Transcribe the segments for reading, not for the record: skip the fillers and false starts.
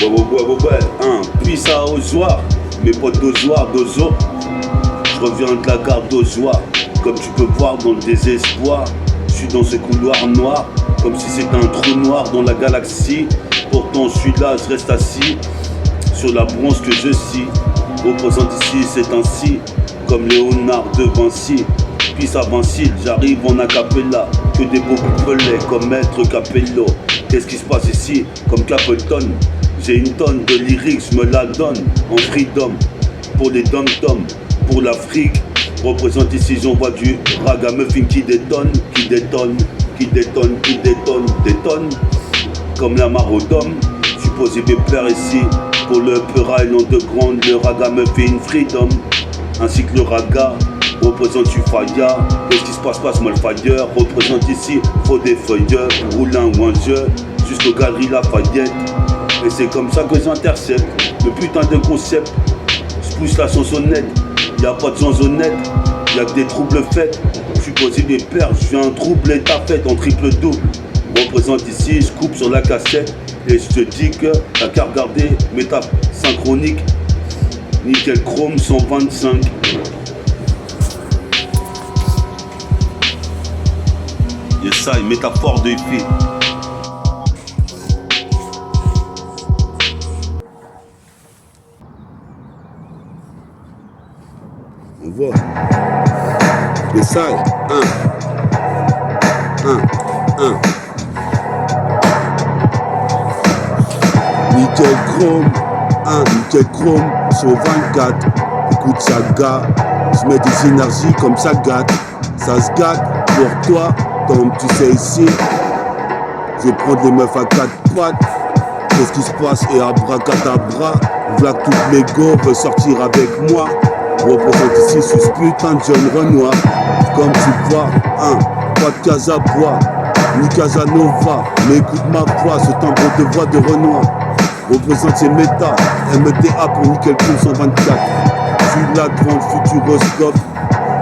Ouais, puis ça au soir, mes potes d'Ozoir, d'Ozo. Je reviens de la gare d'Ozoir, comme tu peux voir dans le désespoir. Je suis dans ce couloir noir, comme si c'était un trou noir dans la galaxie. Pourtant je suis là, je reste assis sur la bronze que je scie. Représente ici, c'est ainsi, comme Léonard de Vinci. Puis à Vinci, j'arrive en acapella, que des beaux couplets comme Maître Capello. Qu'est-ce qui se passe ici, comme Capleton? J'ai une tonne de lyrics, je me la donne en freedom. Pour les dom-toms, pour l'Afrique. Représente ici, j'envoie du ragamuffin qui détonne, qui détonne, qui détonne, qui détonne, détonne. Comme la marodome, je suis posé mes pleurs ici. Pour le Peura et l'Underground, le ragamuffin freedom. Ainsi que le raga, représente Ufaya. Qu'est-ce qui se passe, moi le fire. Représente ici, faut des feuilleurs, roule un ou un jeu, jusqu'aux galeries Lafayette. Et c'est comme ça que j'intercepte le putain de concept. Je pousse la chansonnette, y'a pas de chansonnette, y'a que des troubles faits. Je suis posé des perles, je viens troubler ta fête en triple double. Représente ici, je coupe sur la cassette. Et je te dis que t'as qu'à regarder méta synchronique. Nickel chrome 125. Yes, ça, une métaphore de hippie. On voit. Les salles, 1. Nickel chrome, nickel chrome sur 24. Écoute ça gars, je mets des énergies comme ça gâte. Ça se gâte pour toi, comme tu sais ici. Je prends des meufs à 4 pattes. Qu'est-ce qui se passe et abracadabra. Voilà que toutes les go veulent sortir avec moi. Représente ici sur ce putain de jeune Renoir. Comme tu vois, pas de Casabois, ni Casanova. Mais écoute ma voix, ce timbre de voix de Renoir. Représente ces méta, META pour Nickel Chrome 124. Je suis là devant le futuroscope.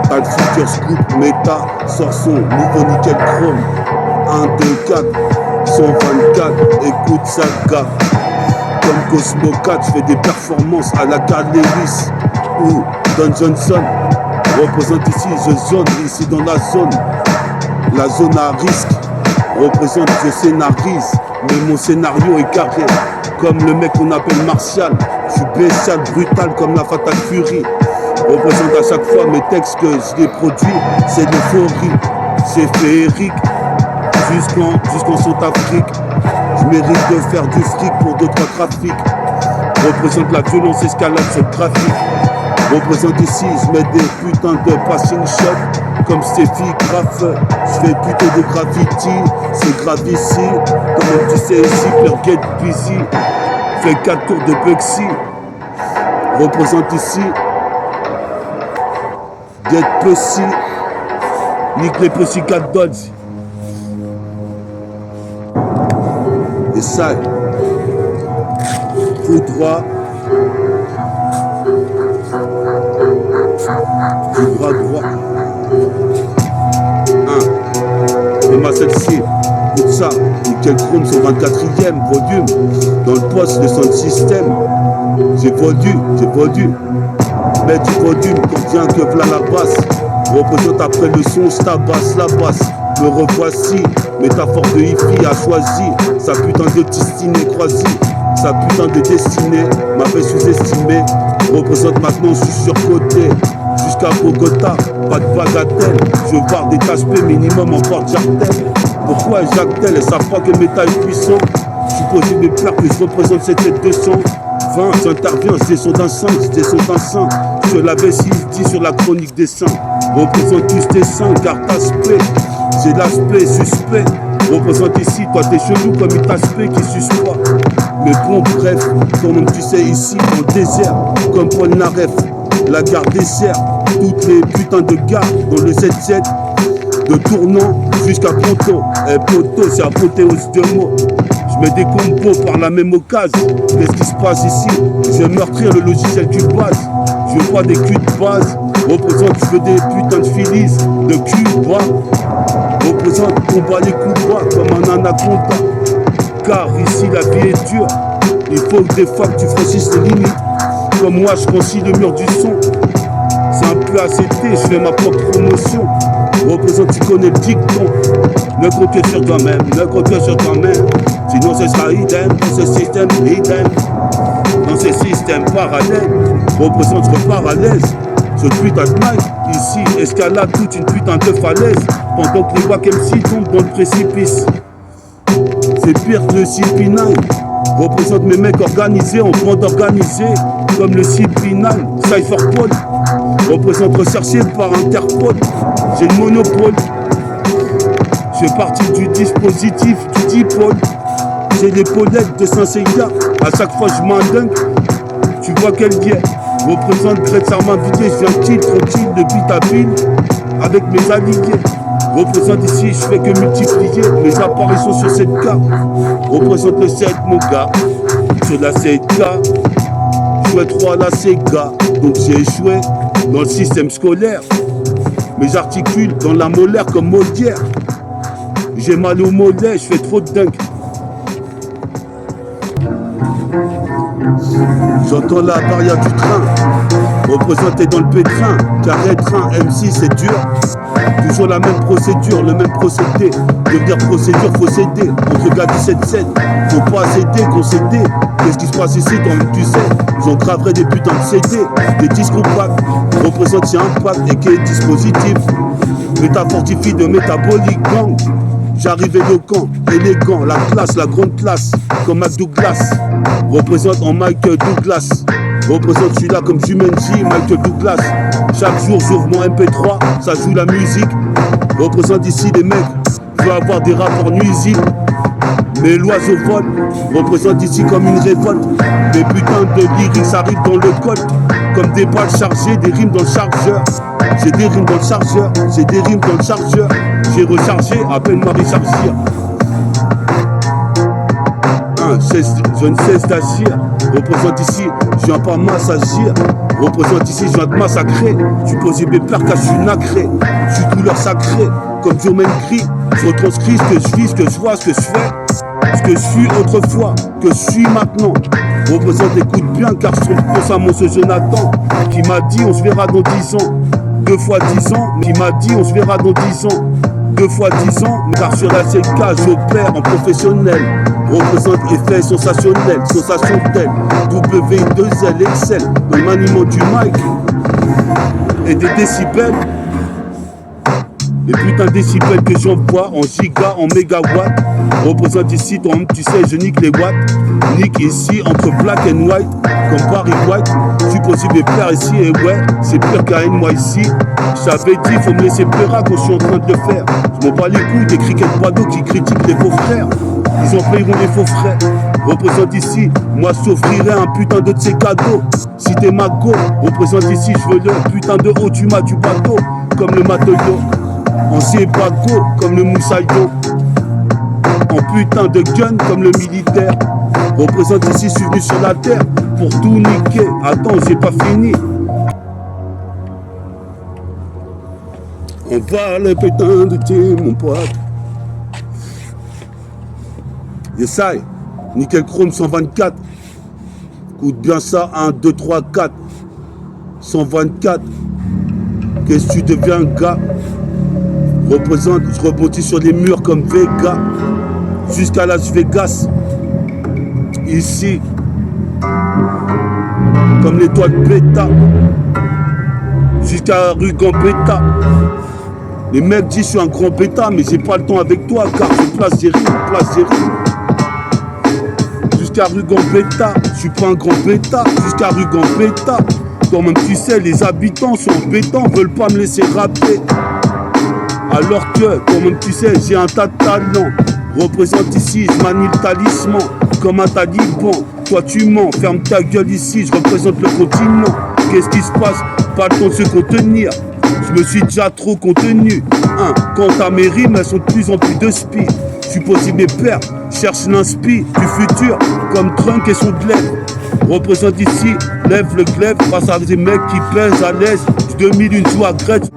T'as le futur scoop, méta, sort son nouveau Nickel Chrome. 1, 2, 4, 124, écoute ça gars. Comme Cosmo 4, je fais des performances à la Carl Lewis ou Don Johnson. Représente ici, je zone, ici dans la zone à risque. Représente, je scénarise, mais mon scénario est carré. Comme le mec qu'on appelle Martial, je suis bestial, brutal comme la Fatal Fury. Représente à chaque fois mes textes que je les produis, c'est de l'euphorie, c'est féerique. Jusqu'en Centrafrique, je mérite de faire du fric pour d'autres trafics. Représente la violence escalade sur le trafic. Représente ici, je mets des putains de passing shots. Comme Steffi Graf, je fais plutôt des graffiti. C'est grave ici, comme tu sais ici, Pure Get Busy. Fais 4 tours de Bugsy. Représente ici, Get Pussy. Nique les Pussycat Dolls. Et ça, tout droit, du bras droit. Et ma celle-ci, tout ça, Nickel Chrome sur 24e volume, dans le poste de son système. J'ai vendu, mais du volume, combien que v'là la basse. Représente après le son, je tabasse la basse. Me revoici, métaphore de hippie a choisi sa putain de destinée croisie, sa putain de destinée m'avait sous-estimé. Représente maintenant, je suis surcoté jusqu'à Bogota, pas de bagatelle. Je veux voir des HP minimum en porte-jartel. Pourquoi Jacques-Tel, elle savent pas que métal est puissant. Je suis posé mes pleurs que je représente 7200. 20, j'interviens, je descends d'un sein, je l'avais si dit sur la chronique des saints. Représente tous tes seins, car t'aspect, j'ai l'aspect suspect. Représente ici, toi t'es chelou comme une aspect qui suce pas. Mais bon, bref, comme tu sais ici, dans le désert, comme Paul Naref, la gare dessert, toutes les putains de gares dans le 7-7, de tournant jusqu'à Ponto. Et Poto, c'est apothéose de mots. Je mets des combos par la même occasion. Qu'est-ce qui se passe ici? Je vais meurtrir le logiciel du base. Je veux pas des culs de base. Représente, je veux des putains de filis de cul bas. Représente, combat les coups bas comme un anaconda. Car ici la vie est dure. Il faut que des fois que tu franchis les limites. Comme moi, je franchis le mur du son. C'est un peu accepté, je fais ma propre promotion. Représente, tu connais le dicton. Ne compte que sur toi-même, ne compte que sur toi-même. Sinon ce sera idem dans ce système idem. Dans ce système parallèle. Représente, je repars à l'aise. Ce putain de mic, ici, escalade toute une putain de falaise. Pendant que les wack MC tombent dans le précipice. C'est pire que le CP9. Représente mes mecs organisés en bande organisée. Comme le CP9, Cypherpol. Représente recherché par Interpol. J'ai le monopole. Je fais partie du dispositif du dipôle. J'ai l'épaulettes de Saint-Seiya. À chaque fois je m'endingue. Tu vois quel biais. Représente Greg Sarma vidé. Je viens chill, tranquille de bite à ville. Avec mes alliés. Représente ici, je fais que multiplier mes apparitions sur cette carte. Représente le 7 mon gars. Sur la 7K. Jouais 3 à la Sega. Donc j'ai échoué dans le système scolaire. Mais j'articule dans la molaire comme Molière. J'ai mal au mollet, je fais trop de dingue. J'entends la barrière du train. Représenté dans le pétrin. Carré train, MC c'est dur. Toujours la même procédure, le même procédé. Devenir procédure, faut céder. Entre gars 17-7, faut pas céder, concéder. Qu'est-ce qui se passe ici, toi tu sais. J'en graverai des putains de CD, des disques compacts. Représente si impact et qui est dispositif. Métafortifie de métabolique gang. J'arrive éloquent, élégant, la classe, la grande classe. Comme Mac Douglas. Représente en Michael Douglas. Représente celui-là comme Jumanji, Michael Douglas. Chaque jour j'ouvre mon MP3, ça joue la musique. Représente ici des mecs, je veux avoir des rapports nuisibles. Mais l'oiseau vole, représente ici comme une révolte. Des putains de lyrics arrivent dans le col. Comme des balles chargées, des rimes dans le chargeur. J'ai des rimes dans le chargeur, j'ai des rimes dans le chargeur. J'ai rechargé, à peine m'a rechargé. Je ne cesse d'agir. Représente ici, je viens pas m'assagir. Représente ici, je viens de massacrer. Je suis posé mes pères car je suis nacré. Je suis couleur sacrée, comme Jermaine Gris. Je retranscris ce que je vis, ce que je vois, ce que je fais. Ce que je suis autrefois, que je suis maintenant. Représente, écoute bien car je trouve constamment ce Jonathan qui m'a dit on se verra dans 10 ans. 2 fois 10 ans, qui m'a dit on se verra dans 10 ans. 2 fois 10 ans, car sur la CK, j'opère en professionnel. Représente effet sensationnel, sensation telle. W2L Excel, dans le maniement du mic. Et des décibels. Les putains de décibels que j'envoie en giga, en mégawatts. Représente ici, toi-même tu sais, je nique les watts. Nique ici, entre black and white, comme Barry White. Je suis possible de plaire ici, et ouais, c'est pire qu'à moi ici. J'avais dit, faut me laisser plaire quand je suis en train de le faire. Je m'en bats les couilles des criquets de qui critiquent les faux frères. Ils en payeront les faux frais. Représente ici, moi je t'offrirai un putain de ces cadeaux. Si t'es ma go, représente ici, je veux le putain de haut, tu m'as du bateau, comme le matelot. En sébago, comme le moussaillot. En putain de gun, comme le militaire. Représente ici, je suis venu sur la terre pour tout niquer. Attends, j'ai pas fini. On va le putain de Dieu, mon pote. Yesai, nickel chrome 124. Écoute bien ça, 1, 2, 3, 4. 124. Qu'est-ce que tu deviens, gars? Représente, je rebondis sur les murs comme Vega. Jusqu'à Las Vegas. Ici. Comme l'étoile bêta. Jusqu'à rue Gambetta. Les mecs disent je suis un grand bêta, mais j'ai pas le temps avec toi car je place des rimes, Jusqu'à rue Gambetta, je suis pas un grand bêta. Jusqu'à rue Gambetta. Toi-même tu sais, les habitants sont embêtants, veulent pas me laisser rapper. Alors que, toi-même tu sais, j'ai un tas de talent. Représente ici, je manie le talisman comme un taliban. Toi tu mens, ferme ta gueule ici, je représente le continent. Qu'est-ce qui se passe? Pas le temps de se contenir. Je me suis déjà trop contenu. Quant à mes rimes, elles sont de plus en plus de speed. Je suis possible mes pères, cherche l'inspi du futur comme Trunk et son glaive. Représente ici, lève le glaive face à des mecs qui pèsent à l'aise. Du 2000 joue à Grèce.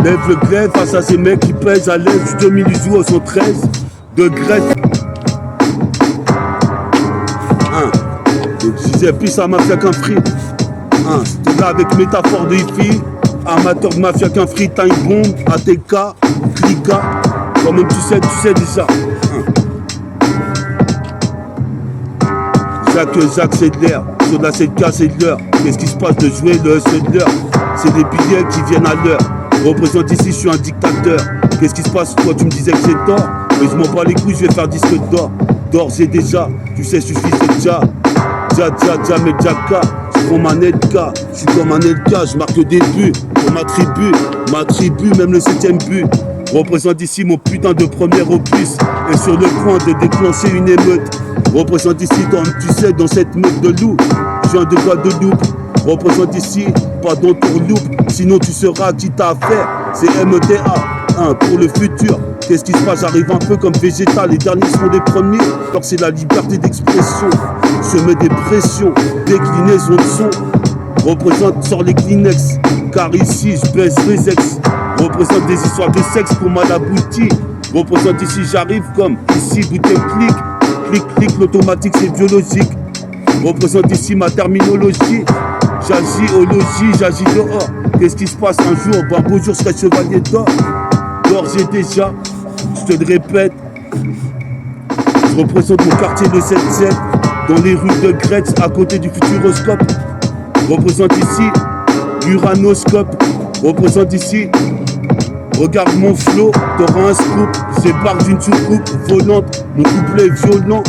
Lève le glaive face à ces mecs qui pèsent à l'aise. Du 2000 joue au 113 de Grèce. disais plus à mafia qu'un free. C'était là avec métaphore de hippie. Amateur de mafia qu'un free time bomb. ATK, Klika. Toi-même tu sais déjà. Jacques c'est de l'air. Sur de la 7K c'est de l'heure. Qu'est-ce qui se passe de jouer le hustle de l'heure? C'est des billets qui viennent à l'heure. Représente ici, je suis un dictateur. Qu'est-ce qui se passe? Toi tu me disais que c'est tort. Mais je m'en bats les couilles, je vais faire disque d'or. D'or j'ai déjà, tu sais suffit c'est déjà. Mais Jaka, je suis comme un Elka. Je suis comme un Elka, je marque le début. Pour ma tribu, même le 7ème but. Représente ici mon putain de premier opus. Et sur le point de déclencher une émeute. Représente ici, tu sais, dans cette meute de loup. Je viens de Guadeloupe. Représente ici, pas dans ton loup. Sinon tu seras qui t'a affaire. C'est META, pour le futur. Qu'est-ce qui se passe? J'arrive un peu comme végétal. Les derniers seront les premiers. Car c'est la liberté d'expression. Je mets des pressions, déclinaisons de son. Représente, sors les Kleenex. Car ici, je baisse les ex. Représente des histoires de sexe pour mal abouti. Représente ici, j'arrive comme ici, bouteille clic, l'automatique c'est biologique. Représente ici ma terminologie. J'agis au logis, j'agis dehors. Qu'est-ce qui se passe un jour? Ben beau jour, je serai chevalier d'or. D'or j'ai déjà, je te le répète. Je représente mon quartier de 7-7. Dans les rues de Gretz, à côté du Futuroscope. Représente ici l'Uranoscope. Représente ici, regarde mon flow, t'auras un scoop. J'ébarque d'une soucoupe volante, mon couplet est violent.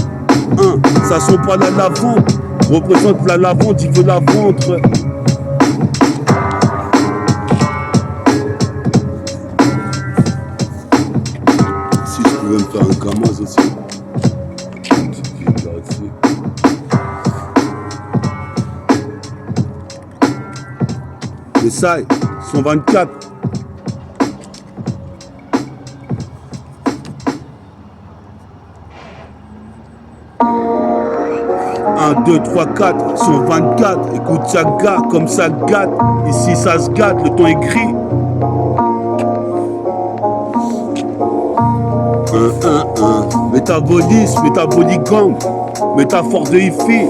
Ça sent pas la lavande. Représente la lavande, il veut la vendre. Si je pouvais me faire un Kamaz aussi. Les Sai, 124. 1, 2, 3, 4, 124. Écoute ça gâte, comme ça gâte. Ici ça se gâte, le temps est gris. 1, métabolisme, métaboligang. Métaphore de hi-fi.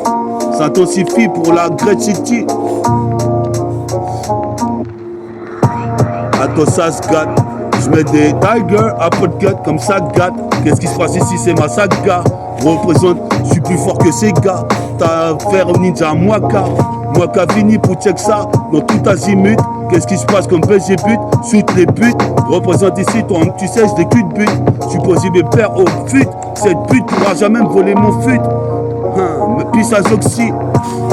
S'intensifie pour la Great City. Attends, ça se gâte. Je mets des Tiger à podcast comme ça gâte. Qu'est-ce qui se passe ici? C'est ma saga. Représente, je suis plus fort que ces gars. T'as affaire au ninja Mwaka. Mwaka fini pour check ça dans tout azimut. Qu'est-ce qui se passe comme BG but? Shoot les buts. Représente ici, toi tu sais, je décule de but. Je suis posé mes pères au fut. Cette pute pourra jamais me voler mon fut. Mais puis ça s'oxy.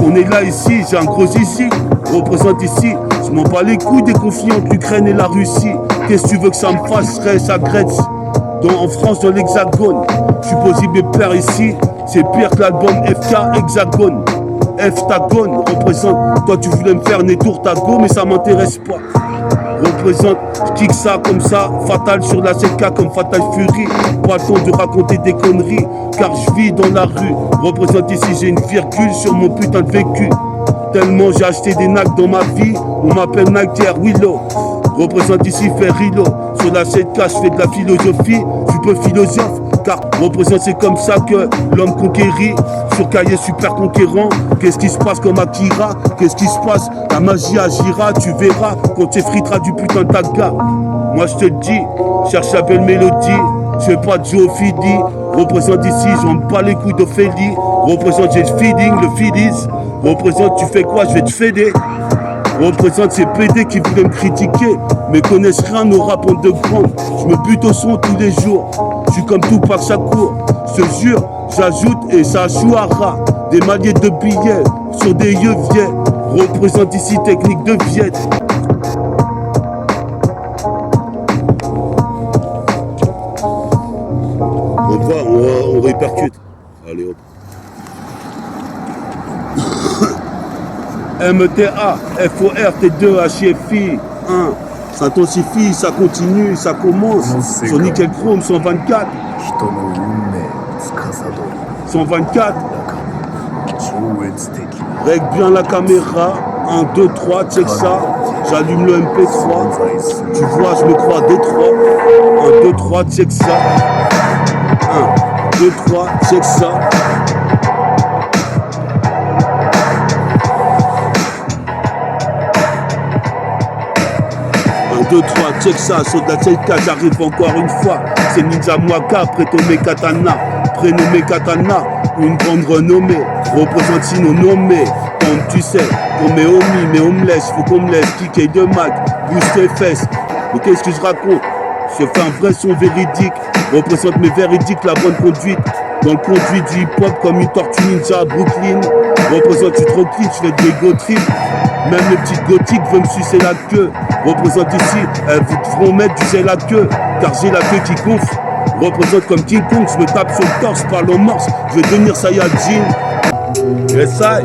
On est là ici, j'ai un gros ici. Représente ici, je m'en bats les couilles des conflits entre l'Ukraine et la Russie. Qu'est-ce que tu veux que ça me fasse? Je serais à Gretz. En France, dans l'Hexagone. Je suis posé mes pères ici. C'est pire que l'album FK Hexagone. F-Tagone représente. Toi tu voulais me faire né tour tago, mais ça m'intéresse pas. Représente, je kick ça comme ça. Fatal sur la 7K comme Fatal Fury. Pas le temps de raconter des conneries, car je vis dans la rue. Représente ici, j'ai une virgule sur mon putain de vécu. Tellement j'ai acheté des Nike dans ma vie. On m'appelle Nike Willow. Représente ici Ferrilo. Sur la 7K je fais de la philosophie. Je suis peu philosophe, car représente c'est comme ça que l'homme conquérit. Sur cahier super conquérant. Qu'est-ce qui se passe comme Akira? Qu'est-ce qui se passe? La magie agira, tu verras quand tu effriteras du putain de taga. Moi je te le dis, cherche la belle mélodie. Je fais pas de Joe Fidi. Représente ici, j'en bats les couilles d'Ophélie. Représente j'ai le feeding, le feedies. Représente tu fais quoi? Je vais te féder. Représente ces PD qui voulaient me critiquer, mais connaissent rien au rap en de grande. Je me bute au son tous les jours. Je suis comme tout par chaque cours. Je te jure, j'ajoute et ça chouara. Des maillets de billets sur des yeux vieux. Représente ici technique de Viette. On répercute. Allez hop. META, FOR, T2, HFI, 1. Ça intensifie, ça continue, ça commence. Sur Nickel Chrome, 124. 124. Règle bien la caméra. 1, 2, 3, check ça. J'allume le MP3. Tu vois, je me crois Détroit. 1, 2, 3, check ça. 1, 2, 3, check ça. 2, 3, check ça, saut de la Tchelka, j'arrive encore une fois. C'est Ninja Mwaka, prénommé Katana, une grande renommée, représente si nos nommés. Comme tu sais, pour mes homies, mes homeless, faut qu'on me laisse kicker de Mac, boost tes fesses. Mais qu'est-ce que je raconte? Je fais un vrai son véridique, représente mes véridiques, la bonne conduite. Dans le conduit du hip-hop comme une tortue ninja à Brooklyn. Représente du trop clean, je fais des go trips. Même les petites gothiques veulent me sucer la queue. Représente ici, elles vous feront mettre du gel à queue. Car j'ai la queue qui gonfle. Représente comme King Kong, je me tape sur le torse, parle en morse. Je vais devenir Saiyajin. Yes I,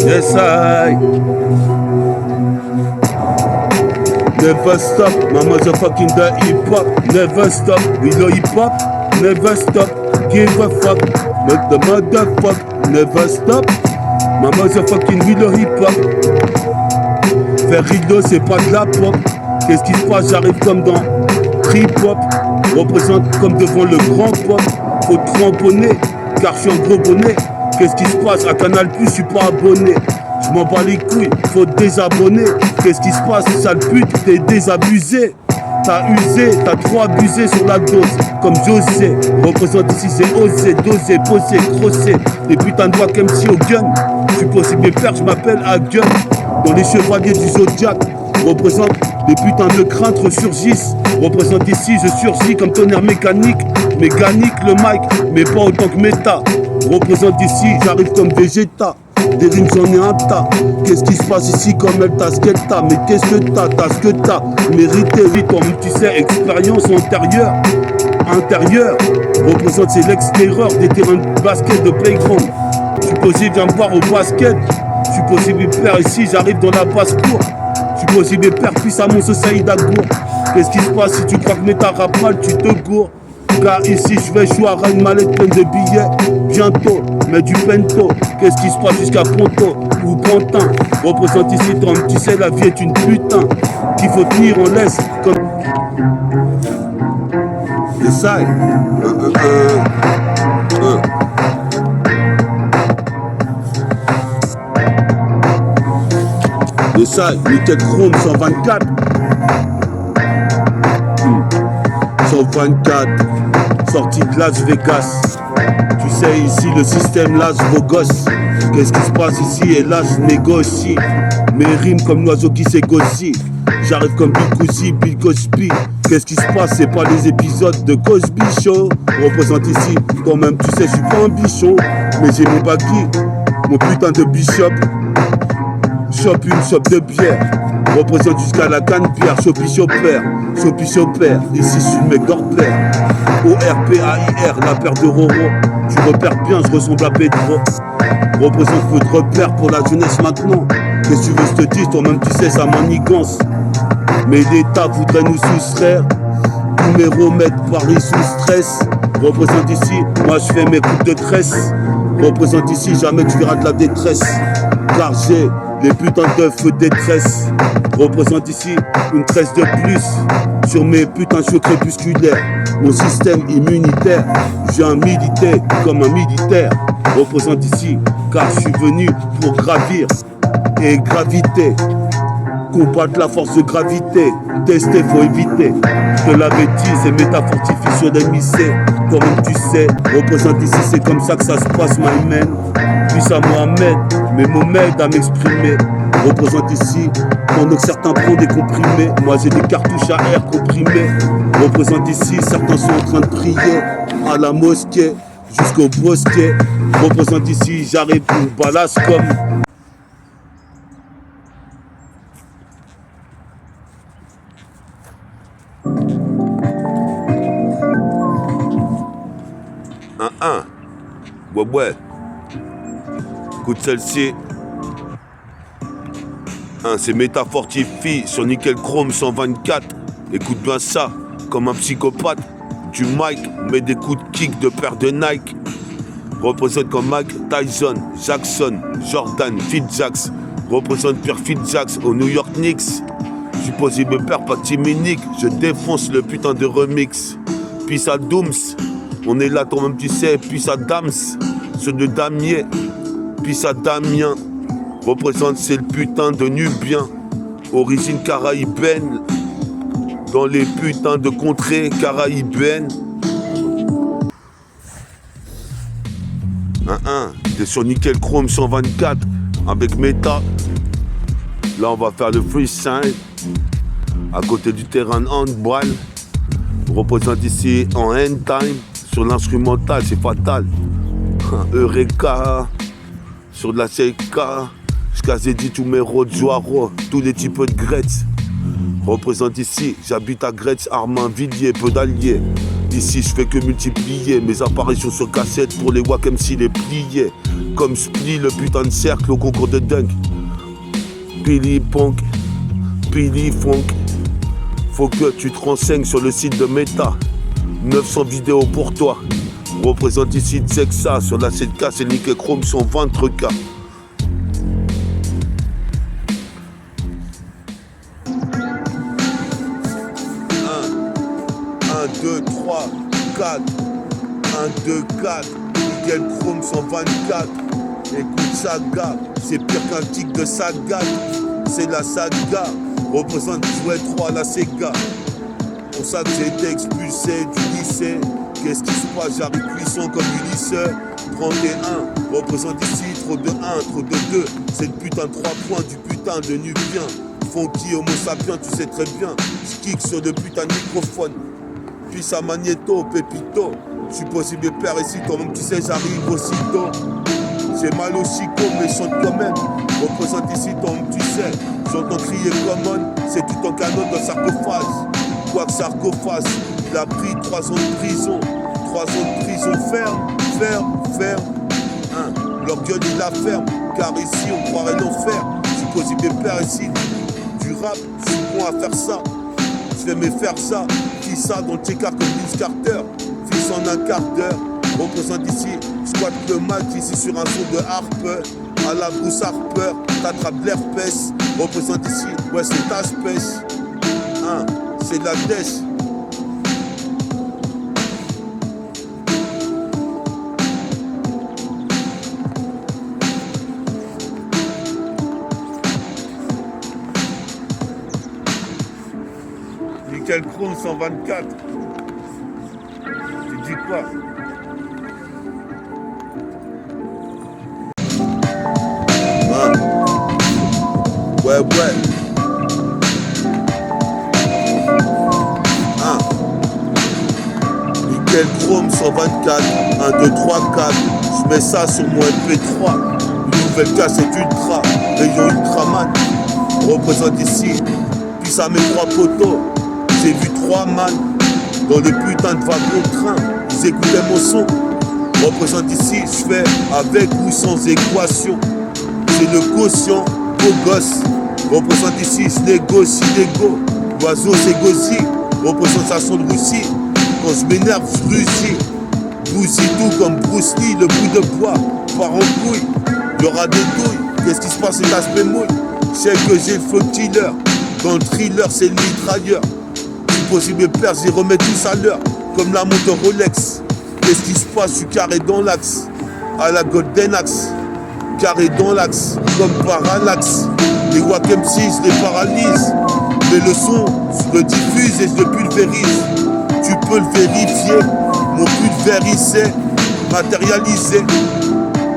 yes I. Never stop, my motherfucking the hip hop. Never stop, we the hip hop. Never stop, give a fuck. Make the motherfuck. Never stop, my motherfucking we the hip hop. Faire rideau, c'est pas de la pop. Qu'est-ce qui se passe? J'arrive comme dans trip hop. Représente comme devant le grand pop. Faut te cramponner, car je suis un gros bonnet. Qu'est-ce qui se passe? À Canal+, je suis pas abonné. Je m'en bats les couilles, faut te désabonner. Qu'est-ce qui se passe, sale pute? T'es désabusé. T'as usé, t'as trop abusé sur la dose. Comme José, représente ici, c'est osé, dosé, posé, grossé. Des putains de voix MC au gun. Je suis possible mes pères, je m'appelle à gun. Dans les chevaliers du Zodiac, représente des putains de craintes ressurgissent. Représente ici, je surgis comme tonnerre mécanique. Mécanique le mic, mais pas autant que méta. Représente ici, j'arrive comme Vegeta. Des rimes j'en ai un tas. Qu'est-ce qui se passe ici comme elle t'a ce qu'elle t'a? Mais qu'est-ce que t'as ce que t'as mérité, oui, comme tu sais, expérience antérieure. Représente c'est l'extérieur des terrains de basket de playground. Je suis possible, viens me voir au basket. Je suis possible père ici, j'arrive dans la basse-cour. Je suis possible père puissamment ce Saïd Agour. Qu'est-ce qui se passe si tu crois que mes rap mal, tu te gourres. Car ici je vais jouer à une mallette pleine de billets. Bientôt, mais du pento. Qu'est-ce qui se passe jusqu'à Ponto ou Pantin? Représente ici Tom, tu sais la vie est une putain. Qu'il faut tenir en laisse comme c'est ça. C'est ça, nickel chrome 124. 124, sortie de Las Vegas. Tu sais ici le système lâche vos gosses. Qu'est-ce qui se passe ici? Et là je négocie. Mes rimes comme l'oiseau qui s'égocie. J'arrive comme Bill Cosby. Qu'est-ce qui se passe? C'est pas les épisodes de Cosby Show. Représente ici, quand même tu sais je suis pas un bichon. Mais j'ai mon baggy, mon putain de bishop. Chope une chope de bière. Représente jusqu'à la canne bière. Chopi chopper, ici je suis le mec d'Orpère. O-R-P-A-I-R, la paire de Roro. Tu repères bien, je ressemble à Pedro. Représente peu de repères pour la jeunesse maintenant. Qu'est-ce que tu veux que je te dise? Toi-même tu sais sa manigance. Mais l'État voudrait nous soustraire. Tous mes remèdes Paris sous stress. Représente ici, moi je fais mes coupes de tresse. Représente ici, jamais tu verras de la détresse. Car j'ai les putains d'œufs détresse. Représente ici une tresse de plus sur mes putains de cheveux crépusculaires. Mon système immunitaire, j'ai un militaire comme un militaire. Représente ici car je suis venu pour gravir et graviter. Combattre la force de gravité, tester faut éviter. Je te l'avais dit, c'est métafortifie sur des missets. Toi-même tu sais, représente ici, c'est comme ça que ça se passe, my man. Puis ça Mohamed, mes mots m'aident à m'exprimer. Représente ici, pendant que certains prennent des comprimés. Moi j'ai des cartouches à air comprimées. Représente ici, certains sont en train de prier à la mosquée, jusqu'au bosquet. Représente ici, j'arrive une balasse comme ouais. Écoute celle-ci. C'est métafortifie sur nickel chrome 124. Écoute bien ça, comme un psychopathe. Du mic, mets des coups de kick de paire de Nike. Représente comme Mike Tyson, Jackson, Jordan, Fitzjax. Représente Pierre Fitzjax au New York Knicks. Je suis possible père pas Timinique. Je défonce le putain de remix. Peace à Dooms. On est là, toi-même tu sais, puis à Dams, ceux de Damier, puis à Damien, représente c'est le putain de Nubien, origine caraïbène, dans les putains de contrées caraïbènes. T'es sur Nickel Chrome 124 avec Meta. Là on va faire le freestyle à côté du terrain de handball. On représente ici en end time. Sur l'instrumental c'est fatal. Eureka sur de la CK. Jusqu'à Zeddy tous mes Joaro, tous les types de Gretz. Représente ici, j'habite à Gretz, Armand, Villiers, peu d'alliés. Ici je fais que multiplier mes apparitions sur cassette pour les wack MC les plier. Comme Split le putain de cercle au concours de dunk. Pili Punk, Pili Funk. Faut que tu te renseignes sur le site de Meta. 900 vidéos pour toi. Représente ici Zexa sur la 7K, c'est Nickel Chrome 120K. 2, 3, 4, 1, 2, 4, Nickel Chrome 124. Écoute saga, c'est pire qu'un tic de saga. C'est la saga, représente jouet 3 la Sega. Pour ça que j'ai été expulsé du lycée. Qu'est-ce qui se passe, j'arrive puissant comme Ulysse. 31, représente ici trop de 1, trop de 2. C'est le putain de 3 points du putain de Nubien. Funky homo sapiens, tu sais très bien. Je kick sur le putain de microphone. Puis ça magnéto, pépito. Je suis possible de perdre ici, toi-même tu sais, j'arrive aussitôt. J'ai mal au chico, mais chante quand même. Représente ici, toi-même tu sais. J'entends crier common, c'est tout en canon dans sarcophage. Quoi que sarcophage, il a pris 3 ans de prison. 3 ans de prison ferme. Leur gueule il la ferme, car ici on croirait l'enfer. Je suis possible de perdre ici. Du rap, je suis bon à faire ça. Je vais me faire ça. Qui ça dans le check-up comme Vince Carter. Fils en un quart d'heure. Représente ici, squatte le match ici sur un son de harpe. À la Bruce Harper, t'attrapes l'herpès. Représente ici, ouais c'est ta spèce. C'est de la dèche. Nickel Chrome 124. Tu dis quoi? Ouais. Nickel Chrome 124. 1, 2, 3, 4. Je mets ça sur mon MP3. Une nouvelle cassette ultra. Rayon Ultraman. Représente ici. Puis ça met 3 poteaux. J'ai vu 3 man dans les putains de wagons-train. Ils écoutaient mon son. Représente ici, je fais avec ou sans équation. J'ai le quotient, beau gosse. Représente ici, je négocie l'ego. L'oiseau c'est gossi. Représente sa son de Russie. Quand je m'énerve, je russie. Bousille tout comme Bruce Lee, le bout de bois. Part en couille, il y aura des douilles. Qu'est-ce qui se passe, c'est l'aspect mouille. Je sais que j'ai le flow killer. Dans le thriller, c'est le mitrailleur. Possible de perdre, j'y remets tous à l'heure. Comme la montre Rolex. Qu'est-ce qui se passe, je suis carré dans l'axe. À la Golden Axe. Carré dans l'axe, comme parallaxe. Les wack MC, je les paralyse. Mais le son, je le diffuse et je le pulvérise. Tu peux le vérifier. Mon pulvérisé, matérialisé.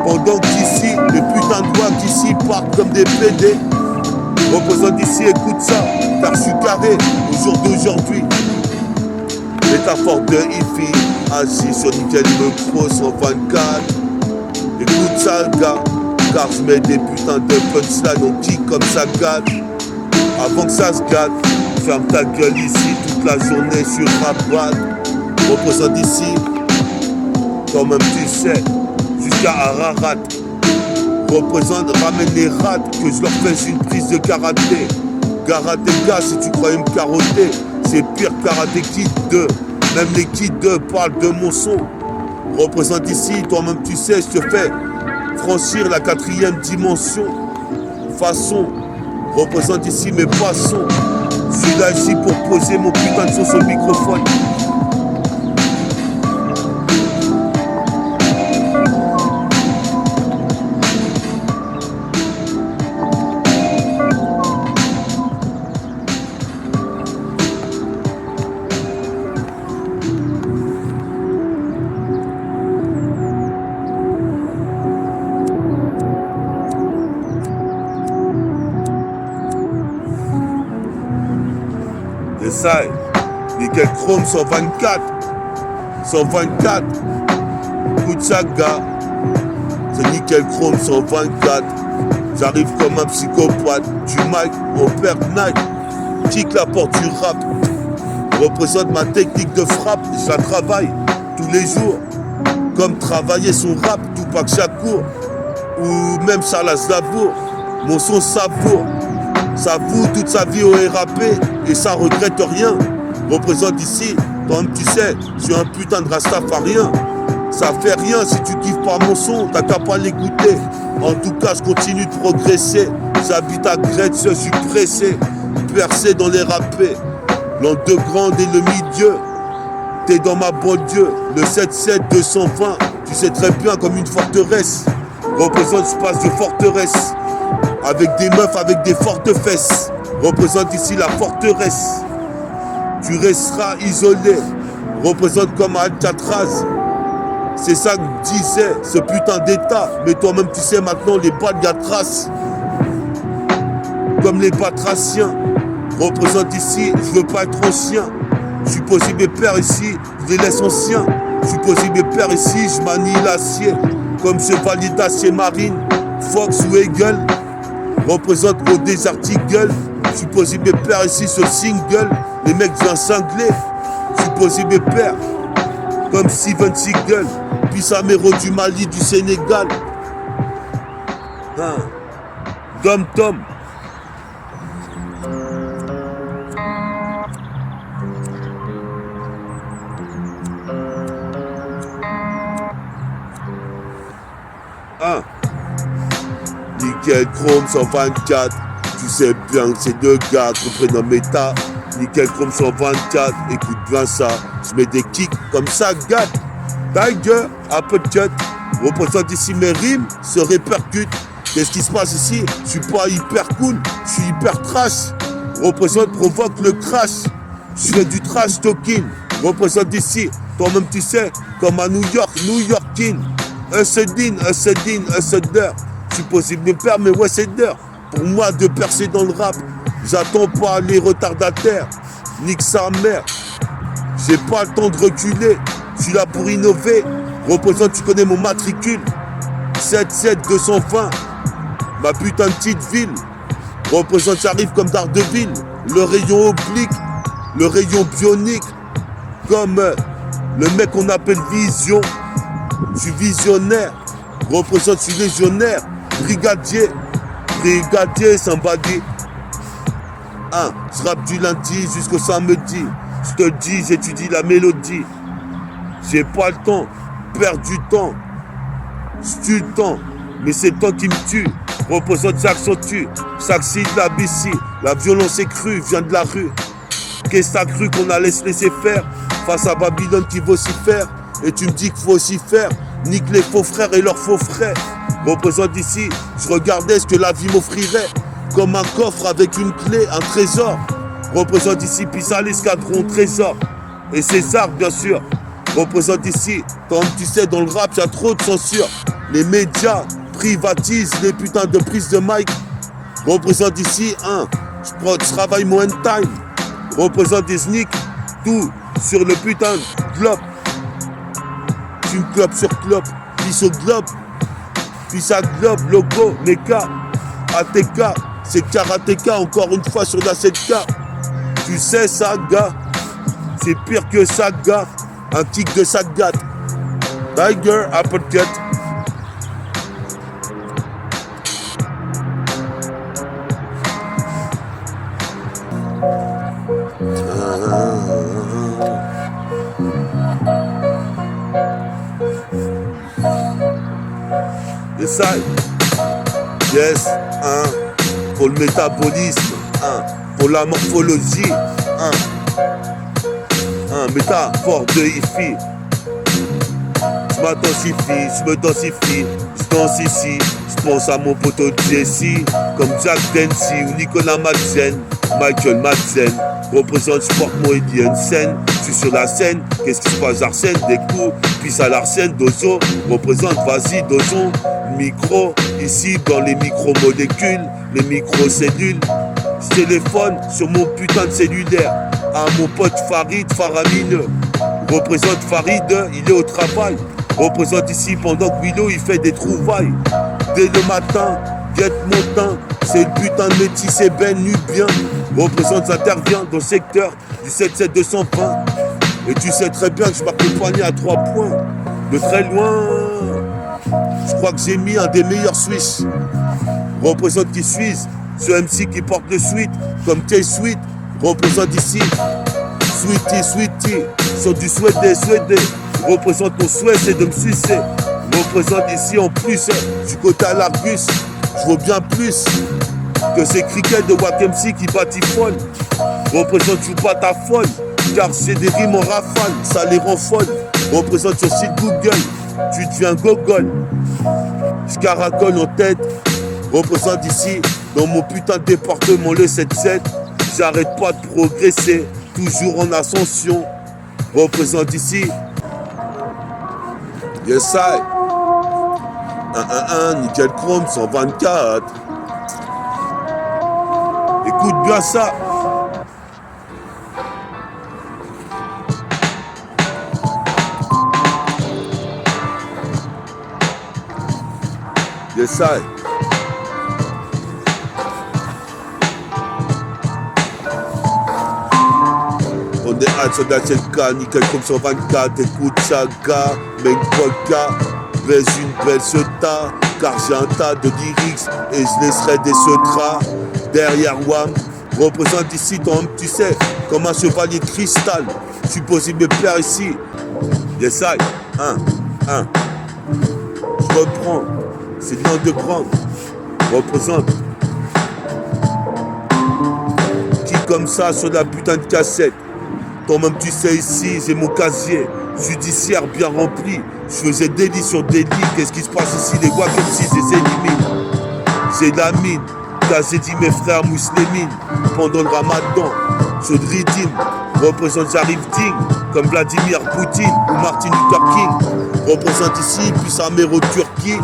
Pendant qu'ici, les putains de wack ici partent comme des PD. Représente ici, écoute ça, car je suis carré au jour d'aujourd'hui. Métaphore de hippie, assis sur Nickel Micro 124. Écoute ça, gars, car je mets des putains de punchline, on kick comme ça gâte. Avant que ça se gâte, ferme ta gueule ici toute la journée sur Rabat. Représente ici, quand même tu sais, jusqu'à Ararat. Représente, ramène les rats, que je leur fais une prise de karaté. Karatéka, si tu croyais me carotter, c'est pire Karaté Kid 2. Même les Kid 2 parlent de mon son. Représente ici, toi-même tu sais, je te fais franchir la 4e dimension. Façon, représente ici mes passons. Je suis là ici pour poser mon putain de son sur le microphone. Et ça, nickel chrome 124. 124. Kutsaga. C'est nickel chrome 124. J'arrive comme un psychopathe. Du mic au père Nike. Kick la porte du rap. Représente ma technique de frappe. Je la travaille tous les jours. Comme travailler son rap, Tupac Shakur. Ou même Charles Aznavour. Mon son savoure. Savoure toute sa vie au RAP. Et ça regrette rien. Représente ici. Comme tu sais, je suis un putain de rastafarien. Ça fait rien si tu kiffes pas mon son, t'as qu'à pas l'écouter. En tout cas, je continue de progresser. J'habite à Gretz, je suis pressé. Percé dans les rappés. L'an de grande et le milieu. T'es dans ma banlieue. Le 77 220. Tu sais très bien comme une forteresse. Représente espace de forteresse. Avec des meufs, avec des fortes fesses. Représente ici la forteresse. Tu resteras isolé. Représente comme Alcatraz. C'est ça que disait ce putain d'état. Mais toi-même tu sais maintenant les Badgatras. Comme les batraciens. Représente ici, je veux pas être ancien. Je suis posé mes pères ici, je les laisse anciens. Je suis posé mes pères ici, je manie l'acier. Comme chevalier d'acier marine, Fox ou Eagle. Représente au Desert Eagle. Je suis posé mes pères ici, ce single. Les mecs viennent cingler. Je suis posé mes pères. Comme Steven Seagal. Puis Samero du Mali, du Sénégal. Hein. Dom Tom. Hein. Nickel Chrome 124. Tu sais bien que ces deux gars comprennent un méta. Nickel Chrome 124. Écoute bien ça. Je mets des kicks comme ça, gars. Tiger, uppercut. Représente ici mes rimes se répercutent. Qu'est-ce qui se passe ici? Je suis pas hyper cool, je suis hyper trash. Représente, provoque le crash. Je fais du trash talking. Représente ici, toi-même tu sais, comme à New York, New Yorkin. Hustling. Je suis possible de perdre, mais ouais c'est d'heure. Pour moi de percer dans le rap. J'attends pas les retardataires. Nique sa mère. J'ai pas le temps de reculer. Je suis là pour innover. Représente, tu connais mon matricule. 77220. Ma putain de petite ville. Représente, j'arrive comme Daredevil. Le rayon oblique. Le rayon bionique. Comme le mec qu'on appelle Vision. Je suis visionnaire. Représente, je suis légionnaire. Brigadier. Brigadier, somebody. Je rappe du lundi jusqu'au samedi. Je te dis, j'étudie la mélodie. J'ai pas le temps, perds du temps. Je tue le temps, mais c'est le temps qui me tue. Représente, j'accentue, s'accide la BC. La violence est crue, vient de la rue. Qu'est-ce que t'as cru qu'on allait se laisser faire face à Babylone qui vocifère? Et tu me dis qu'il faut aussi faire. Nique les faux frères et leurs faux frères. Représente ici, je regardais ce que la vie m'offrirait. Comme un coffre avec une clé, un trésor. Représente ici Pisa, l'escadron, trésor. Et César, bien sûr. Représente ici, comme tu sais, dans le rap, il y a trop de censure. Les médias privatisent les putains de prises de mic. Représente ici, je travaille mon end time. Représente des sneaks, tout sur le putain de globe. Tu me clopes sur clope, pisse au globe. Pisse à globe, logo, méca, ATK. C'est karatéka, encore une fois sur la 7K. Tu sais ça, gars. C'est pire que ça, gars. Un kick de Sagat. Tiger, uppercut. Et ça, yes, pour le métabolisme, pour la morphologie, métaphore de hi-fi. Je m'intensifie, je me densifie, je danse ici, je pense à mon poteau Jesse, comme Jack Dempsey ou Nicolas Madsen, Michael Madsen. Représente, je porte mon Indian scène, je suis sur la scène, qu'est-ce qui se passe, Arsène, des coups, puis à l'Arsène, Dozo, représente, vas-y, Dozo, micro, ici dans les micromolécules, les microcellules, je téléphone sur mon putain de cellulaire, à mon pote Farid Faramineux. Représente Farid, il est au travail. Représente ici pendant que Willow il fait des trouvailles. Dès le matin, guette mon teint. C'est le putain de métis Ben Nubien. Représente, j'interviens dans le secteur du 77220. Et tu sais très bien que je m'accompagnais à 3 points. De très loin, je crois que j'ai mis un des meilleurs Suisses. Représente qui Suisse, ce MC qui porte le sweat, comme T-Sweet. Représente ici, Sweetie, sur du suédé. Représente mon souhait, c'est de me sucer. Représente ici en plus, du côté à l'Argus. Je vaux bien plus que ces crickets de Wack MC qui batifolent. Représente, joue pas ta folle, car c'est des rimes en rafale, ça les rend folles. Représente sur site Google, tu deviens gogol. Je caracole en tête. Représente ici, dans mon putain de département, le 7-7. J'arrête pas de progresser, toujours en ascension. Représente ici. Yes, I. 1-1-1, nickel chrome, 124. Écoute bien ça. Yes, I. On est hâte sur la HLK, nickel comme 124. Écoute Chaga, mec Polka, baise une belle seta, car j'ai un tas de lyrics et je laisserai des seutras derrière WAM. Représente ici ton homme, tu sais, comme un chevalier de cristal. Je suis posé mes pères ici. Yes, I. 1. Je reprends. C'est le nom de grande. Représente. Qui comme ça sur la putain de cassette. Toi-même tu sais ici, j'ai mon casier judiciaire bien rempli. Je faisais délit sur délit. Qu'est-ce qui se passe ici? Les Wack MC, je les élimine. J'ai la mine. J'ai dit mes frères musulmans pendant le ramadan. Je redeem. Représente, j'arrive digne. Comme Vladimir Poutine ou Martin Luther King. Représente ici, puis sa mère au Turquie.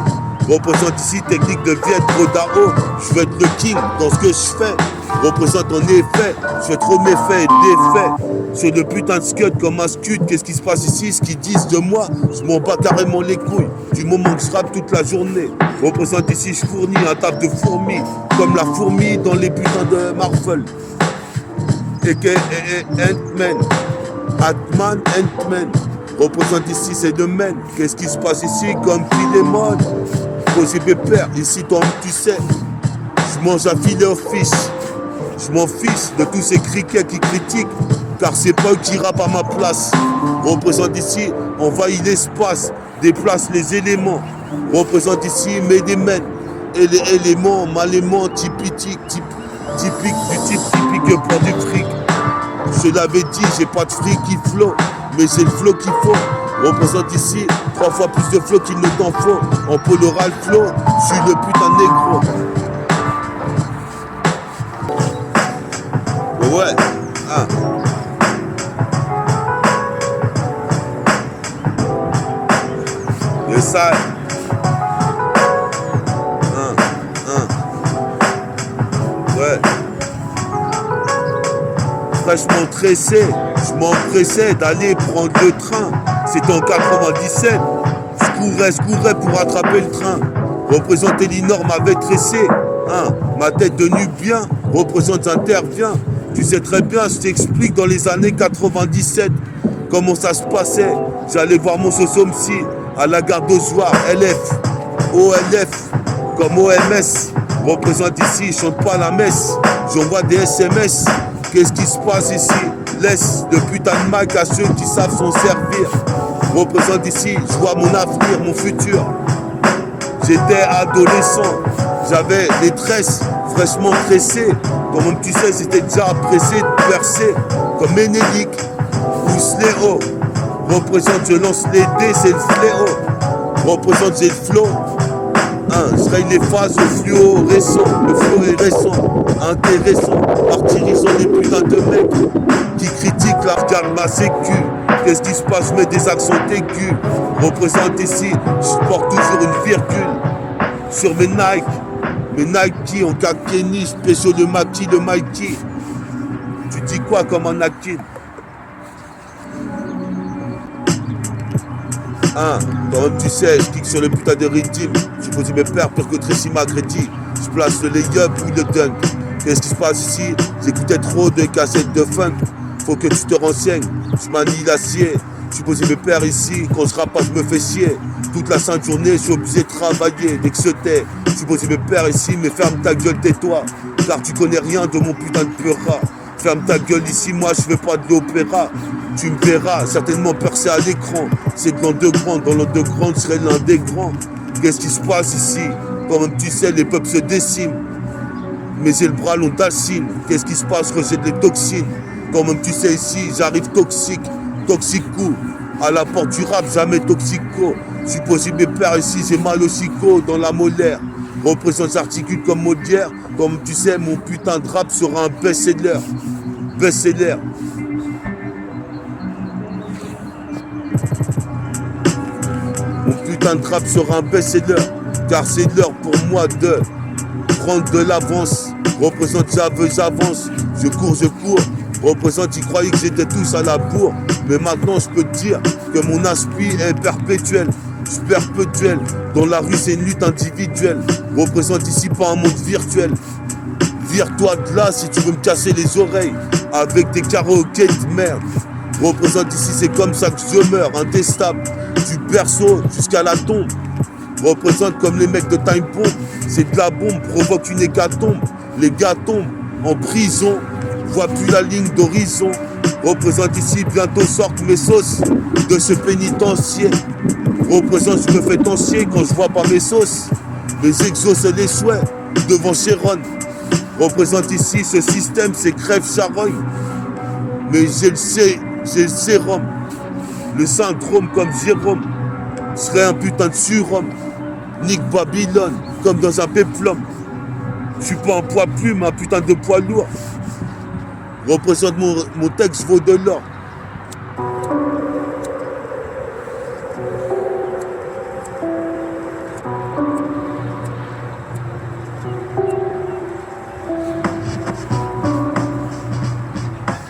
Représente ici, technique de Viet Brodao. Je veux être le king dans ce que je fais. Représente en effet, je fais trop mes faits et défaits. Sur le putain de scud comme un scud, qu'est-ce qui se passe ici? Ce qu'ils disent de moi, je m'en bats carrément les couilles. Du moment que je rappe toute la journée. Représente ici, je fournis un table de fourmis. Comme la fourmi dans les putains de Marvel. A.K.A. Ant-Man. Ant-Man. Représente ici, c'est de men. Qu'est-ce qui se passe ici comme Philémon? Posé pépère, ici toi tu sais. Je mange un filet au fish. Je m'en fiche de tous ces criquets qui critiquent, car c'est pas eux qui rappent à ma place. Représente ici, envahit l'espace, déplace les éléments. Représente ici, met des mènes. Et les éléments, maléments, typique du type typique pour du fric. Je l'avais dit, j'ai pas de fric qui flow, mais c'est le flow qu'il faut. Représente ici 3 fois plus de flow qu'il ne t'en faut. En poloral flow, je suis le putain de négro. Ouais, Yes, I. Ouais. Fraîchement tressé, je m'empressais d'aller prendre le train. C'était en 97. Je courais pour attraper le train. Représente Elinor m'avait tressé. Ma tête de Nubien, représente j'interviens. Tu sais très bien, je t'explique dans les années 97 comment ça se passait. J'allais voir mon Sosomsi à la gare d'Ozoir, LF, OLF, comme OMS. Représente ici, je chante pas la messe, j'envoie des SMS. Qu'est-ce qui se passe ici? Laisse le putain de mic à ceux qui savent s'en servir. Représente ici, je vois mon avenir, mon futur. J'étais adolescent, j'avais les tresses fraîchement tressées. Comme tu sais, c'était déjà pressé de percer. Comme Ménélique, pousse les hauts. Représente, je lance les dés, c'est le fléau. Représente, j'ai le flow. Je raye les phases, le flow est récent, intéressant, martyrisant les putains de mecs qui critiquent la karma sécu. Qu'est-ce qui se passe? Je mets des accents aigus. Représente ici, je porte toujours une virgule sur mes Nike en kakeni, spécial de Maki, le Mikey. Tu dis quoi comme un Akin? Toi-même tu sais, je kick sur le putain de rythme. J'ai posé mes pères pire que Tracy McGrady. Je place le lay-up ou le dunk. Qu'est-ce qui se passe ici? J'écoutais trop de cassettes de funk. Faut que tu te renseignes, je manie l'acier. Je suis posé mes pères ici, quand je rappe pas je me fais chier. Toute la sainte journée, je suis obligé de travailler. Dès que je tais, je suis posé mes pères ici, mais ferme ta gueule, tais-toi. Car tu connais rien de mon putain de peura. Ferme ta gueule ici, moi je fais pas de l'opéra. Tu me verras, certainement percé à l'écran. C'est dans deux grands, dans l'an de grande, je serai l'un des grands. Qu'est-ce qui se passe ici? Quand même tu sais, les peuples se déciment. Mais j'ai le bras long d'Alcine. Qu'est-ce qui se passe? Rejette les toxines. Quand même tu sais ici, j'arrive toxique, toxico. À la porte du rap, jamais toxico. Je suis possible mes pères ici, j'ai mal au chico dans la molaire. Représente j'articule comme Maudière. Comme tu sais, mon putain de rap sera un best-seller. Best-seller. Mon putain de rap sera un best-seller. Car c'est l'heure pour moi de prendre de l'avance. Représente j'avance. Je cours. Représente, ils croyaient que j'étais tous à la bourre. Mais maintenant je peux te dire que mon aspi est perpétuel. Je perpétuel. Dans la rue c'est une lutte individuelle. Représente ici pas un monde virtuel. Vire-toi de là si tu veux me casser les oreilles. Avec des karaokés de merde. Représente ici c'est comme ça que je meurs. Intestable. Du berceau jusqu'à la tombe. Représente comme les mecs de Time Bomb. C'est de la bombe, provoque une hécatombe. Les gars tombent en prison. Vois plus la ligne d'horizon. Représente ici, bientôt sortent mes sauces de ce pénitencier. Représente, je me fais tensier quand je vois pas mes sauces. Les exos et les souhaits devant Chéron. Représente ici, ce système, c'est crève charogne. Mais j'ai le sérum. Le syndrome comme Jérôme. Je serais un putain de surhomme. Nique Babylone, comme dans un péplum. Je suis pas un poids plume, un putain de poids lourd. Représente mon texte vaut de l'or.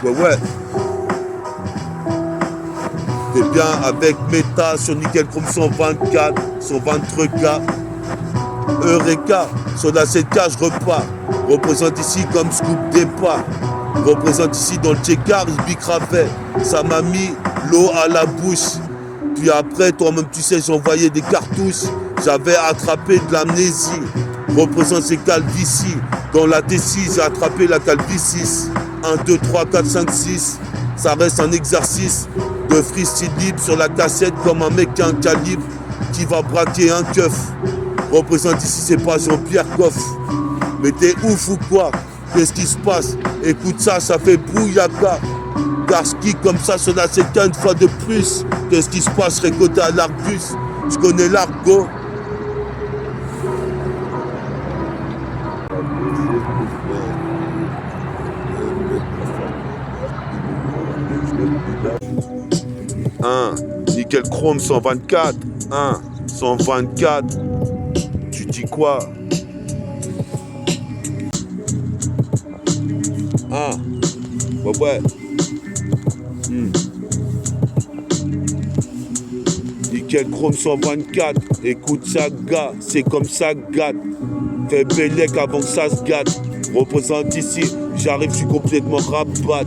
Ouais. T'es bien avec Meta sur Nickel Chrome 124, 123K. Eureka, sur la 7K, je repars. Représente ici comme scoop départ. Représente ici dans le check-car, il bicravait. Ça m'a mis l'eau à la bouche. Puis après, toi-même tu sais, j'envoyais des cartouches. J'avais attrapé de l'amnésie. Représente ces calvities. Dans la T6, j'ai attrapé la calvitie. 1, 2, 3, 4, 5, 6. Ça reste un exercice de freestyle libre sur la cassette comme un mec qui a un calibre qui va braquer un keuf. Représente ici, c'est pas Jean-Pierre Coff. Mais t'es ouf ou quoi? Qu'est-ce qui se passe? Écoute ça, ça fait brouillaka. Car ce qui comme ça sur la séquence une fois de plus. Qu'est-ce qui se passe? Je serais côté à l'Argus. Je connais l'argot. Nickel Chrome 124. 124. Tu dis quoi? Ouais. Nickel Chrome 124. Écoute ça, gars, c'est comme ça, gâte. Fais bellec avant que ça se gâte. Représente ici, j'arrive, je suis complètement rabat.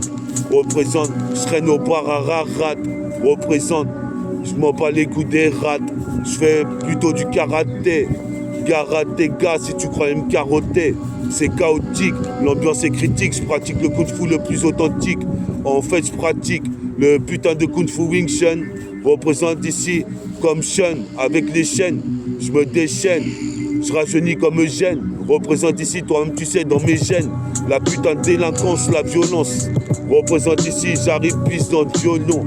Représente, je traîne au bar à rarat. Représente, je m'en bats les coups des rats. Je fais plutôt du karaté. Karaté, gars, si tu croyais me carotter. C'est chaotique, l'ambiance est critique. Je pratique le kung fu le plus authentique. En fait, je pratique le putain de kung fu Wing Chun. Représente ici comme Chun avec les chaînes. Je me déchaîne, je rajeunis comme Eugène. Représente ici, toi-même tu sais, dans mes gènes. La putain de délinquance, la violence. Représente ici, j'arrive pisse dans le violon.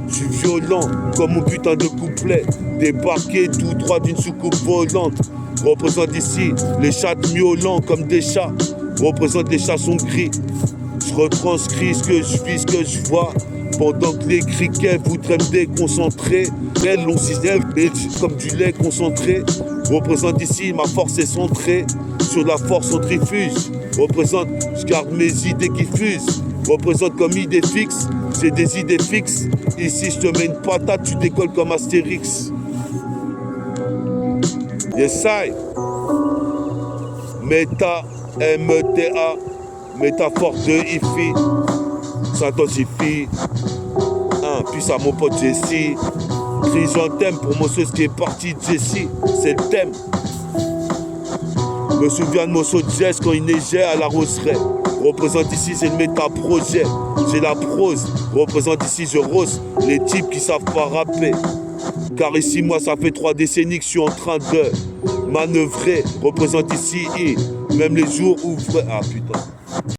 Je suis violent comme mon putain de couplet. Débarqué tout droit d'une soucoupe volante. Représente ici les chats miaulants comme des chats. Représente les chats sont gris. Je retranscris ce que je vis, ce que je vois. Pendant que les criquets voudraient me déconcentrer. Elles l'ont système comme du lait concentré. Représente ici, ma force est centrée sur la force centrifuge. Représente, je garde mes idées qui fusent. Représente comme idée fixe, j'ai des idées fixes. Ici je te mets une patate, tu décolles comme Astérix. Yes, I. Méta, M-E-T-A, métaphore de IFI, s'intensifie. Puis à mon pote Jessie. Chrysanthème pour mon sauce qui est parti de Jessie, c'est le thème. Me souviens de mon saut de Jess quand il neigeait à la roseraie. Représente ici, c'est le méta-projet. J'ai la prose, représente ici, je rose les types qui savent pas rapper. Car ici, moi, ça fait 3 décennies que je suis en train de manœuvrer. Représente ici, même les jours où... Ah putain.